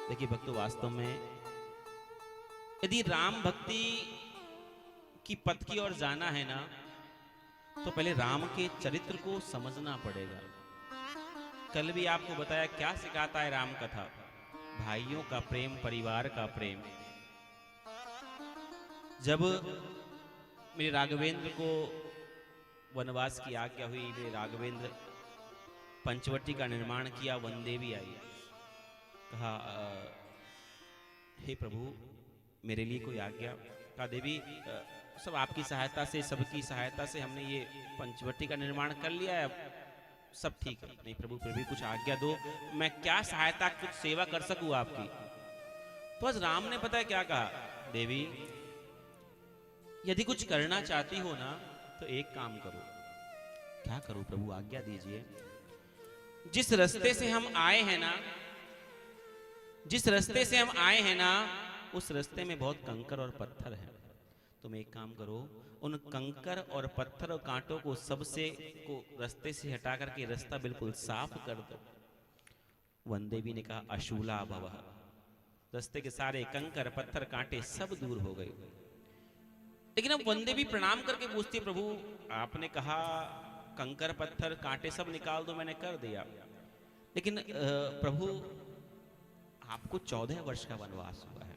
देखिए भक्तों, वास्तव में यदि राम भक्ति की पथ की ओर जाना है ना, तो पहले राम के चरित्र को समझना पड़ेगा। कल भी आपको बताया क्या सिखाता है राम कथा। भाइयों का प्रेम, परिवार का प्रेम। जब मेरे राघवेंद्र को वनवास की आज्ञा हुई, मेरे राघवेंद्र पंचवटी का निर्माण किया, वन देवी आई, कहा हे प्रभु मेरे लिए कोई आज्ञा। कहा देवी सब आपकी सहायता से, सबकी सहायता से हमने ये पंचवटी का निर्माण कर लिया है, सब ठीक है। नहीं प्रभु फिर भी कुछ आज्ञा दो, मैं क्या सहायता, कुछ सेवा कर सकूं आपकी। तो आज राम ने पता है क्या कहा, देवी यदि कुछ करना चाहती हो ना तो एक काम करो। क्या करूं प्रभु, आज्ञा दीजिए। जिस रास्ते से हम आए हैं ना, जिस रास्ते से हम आए हैं ना, उस रास्ते में बहुत कंकर और पत्थर है। तुम एक काम करो, उन कंकर और पत्थर और कांटों को सबसे को रास्ते से हटा करके रास्ता बिल्कुल साफ कर दो। वन देवी ने कहा अशूला भवः। रास्ते के सारे कंकर पत्थर कांटे सब दूर हो गए। लेकिन अब वन देवी प्रणाम करके पूछती है, प्रभु आपने कहा कंकर पत्थर कांटे सब निकाल दो, मैंने कर दिया, लेकिन प्रभु आपको 14 वर्ष का वनवास हुआ है।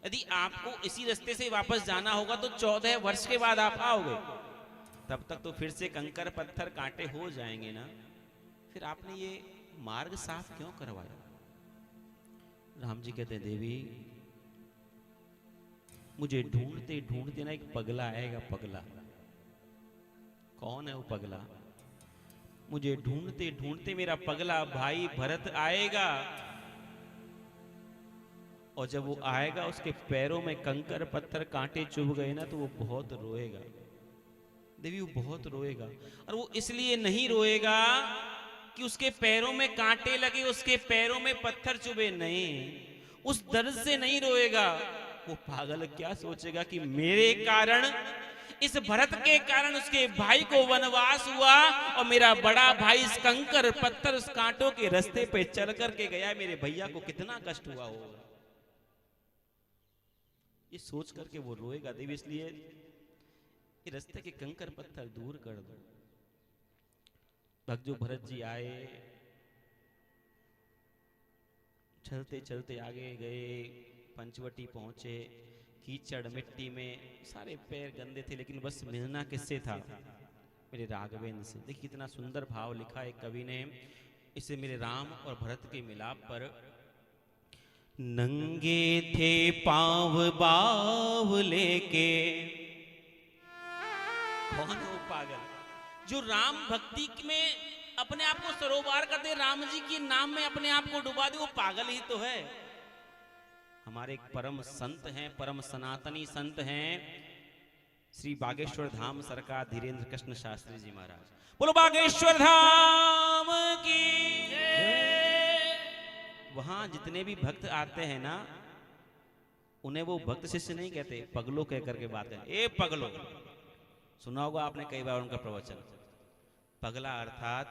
यदि आपको इसी रास्ते से वापस जाना होगा तो 14 वर्ष के बाद आप आओगे, तब तक तो फिर से कंकर पत्थर कांटे हो जाएंगे ना, फिर आपने ये मार्ग साफ क्यों करवाया। राम जी कहते हैं देवी मुझे ढूंढते ढूंढते ना एक पगला आएगा, पगला। कौन है वो पगला? मुझे ढूंढते ढूंढते मेरा पगला भाई भरत आएगा, और जब वो आएगा उसके पैरों में कंकर पत्थर कांटे चुभ गए ना तो वो बहुत रोएगा। देवी वो बहुत रोएगा, और वो इसलिए नहीं रोएगा कि उसके पैरों में कांटे लगे, उसके पैरों में पत्थर चुभे, नहीं, उस दर्द से नहीं रोएगा। वो पागल क्या सोचेगा कि मेरे कारण, इस भरत के कारण उसके भाई को वनवास हुआ, और मेरा बड़ा भाई इस कंकर पत्थर उस कांटों के रास्ते पे चल करके गया, मेरे भैया को कितना कष्ट हुआ होगा, ये सोच करके वो रोएगा। देवी इसलिए ये रास्ते के कंकर पत्थर दूर कर दो। भक्त जो भरत जी आए, चलते चलते आगे गए, पंचवटी पहुंचे, कीचड़ मिट्टी में सारे पैर गंदे थे, लेकिन बस मिलना किससे था, मेरे राघवेंद्र से। देखिए कितना सुंदर भाव लिखा है कवि ने इसे मेरे राम और भरत के मिलाप पर। नंगे थे पांव बावले के। कौन है वो पागल जो राम भक्ति में अपने आप को सरोवर कर दे, राम जी के नाम में अपने आप को डुबा दे, वो पागल ही तो है। हमारे एक परम संत हैं, परम सनातनी संत हैं, श्री बागेश्वर धाम सरकार धीरेन्द्र कृष्ण शास्त्री जी महाराज। बोलो बागेश्वर धाम की। वहां जितने भी भक्त आते हैं ना, उन्हें वो भक्त शिष्य नहीं कहते, पगलो कह करके बात है। ए पगलो, सुना होगा आपने कई बार उनका प्रवचन। पगला अर्थात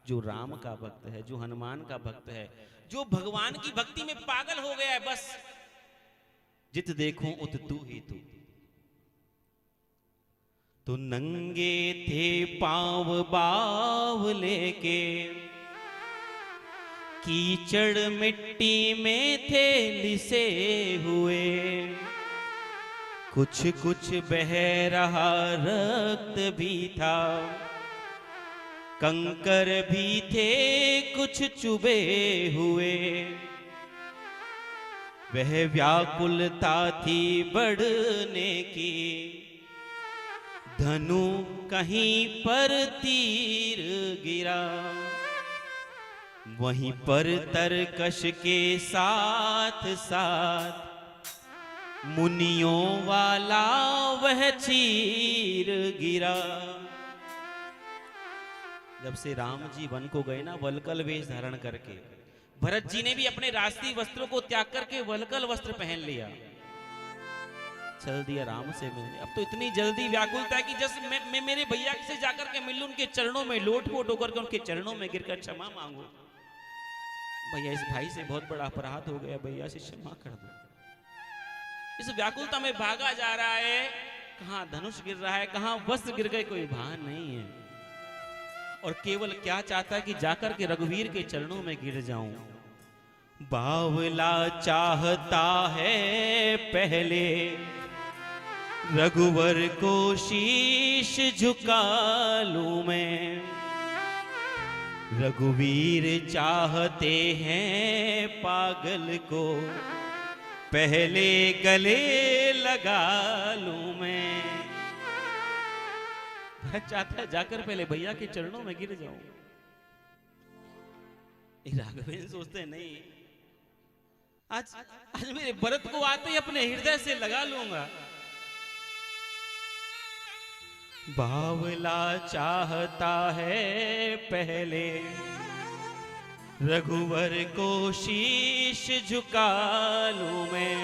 जो राम का भक्त है, जो हनुमान का भक्त है, जो भगवान की भक्ति में पागल हो गया है, बस जित देखूं उत तू ही तू। तो नंगे थे पांव बावले के, कीचड़ मिट्टी में थे लिसे हुए, कुछ कुछ बह रहा रक्त भी था, कंकर भी थे कुछ चुभे हुए, वह व्याकुलता थी बढ़ने की, धनु कहीं पर तीर गिरा, वहीं पर तरकश के साथ साथ मुनियों वाला वह चीर गिरा। जब से राम जी वन को गए ना वलकल वेश धारण करके, भरत जी ने भी अपने राष्ट्रीय वस्त्रों को त्याग करके वलकल वस्त्र पहन लिया, चल दिया राम से मिलने। अब तो इतनी जल्दी व्याकुलता है कि जैसे मैं मेरे भैया से जाकर के मिलूं, उनके चरणों में लोट पोट होकर के उनके चरणों में गिरकर क्षमा मांगू। भैया इस भाई से बहुत बड़ा अपराध हो गया, भैया इसे क्षमा कर दो। इस व्याकुलता में भागा जा रहा है, कहां धनुष गिर रहा है, कहां वस्त्र गिर गए, कोई भान नहीं है। और केवल क्या चाहता है कि जाकर के रघुवीर के चरणों में गिर जाऊं। बावला चाहता है पहले रघुवर को शीश झुका लूं मैं, रघुवीर चाहते हैं पागल को पहले गले लगा लूं मैं। चाहता है जाकर पहले भैया के चरणों में गिर जाऊं। राघवेंद्र सोचते हैं नहीं, आज मेरे भरत को आते ही अपने हृदय से लगा लूंगा। बावला चाहता है पहले रघुवर को शीश झुका लूं मैं,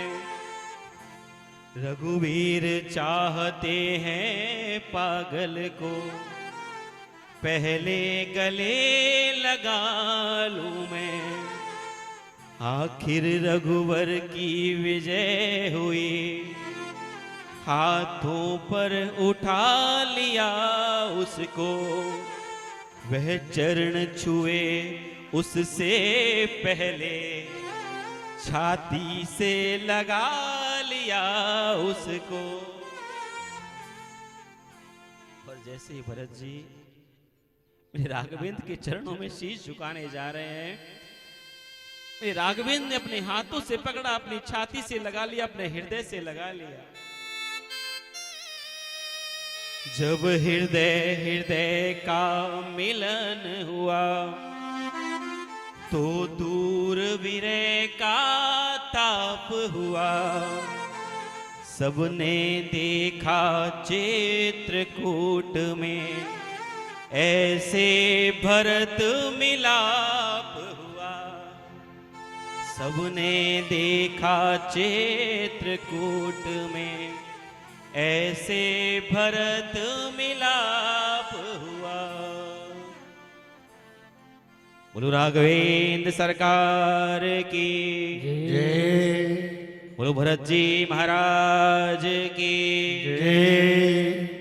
रघुवीर चाहते हैं पागल को पहले गले लगा लूं मैं। आखिर रघुवर की विजय हुई, हाथों पर उठा लिया उसको, वह चरण छुए उससे पहले छाती से लगा लिया उसको। और जैसे ही भरत जी मेरे राघवेंद्र के चरणों में शीश झुकाने जा रहे हैं, मेरे राघवेंद्र ने अपने हाथों से पकड़ा, अपनी छाती से लगा लिया, अपने हृदय से लगा लिया। जब हृदय हृदय का मिलन हुआ तो दूर विरह का ताप हुआ, सबने देखा चित्रकूट में ऐसे भरत मिलाप हुआ, सबने देखा चित्रकूट में ऐसे भरत मिलाप हुआ। बोलो राघवेंद्र सरकार की जय, बोलो भरत जी महाराज की जय।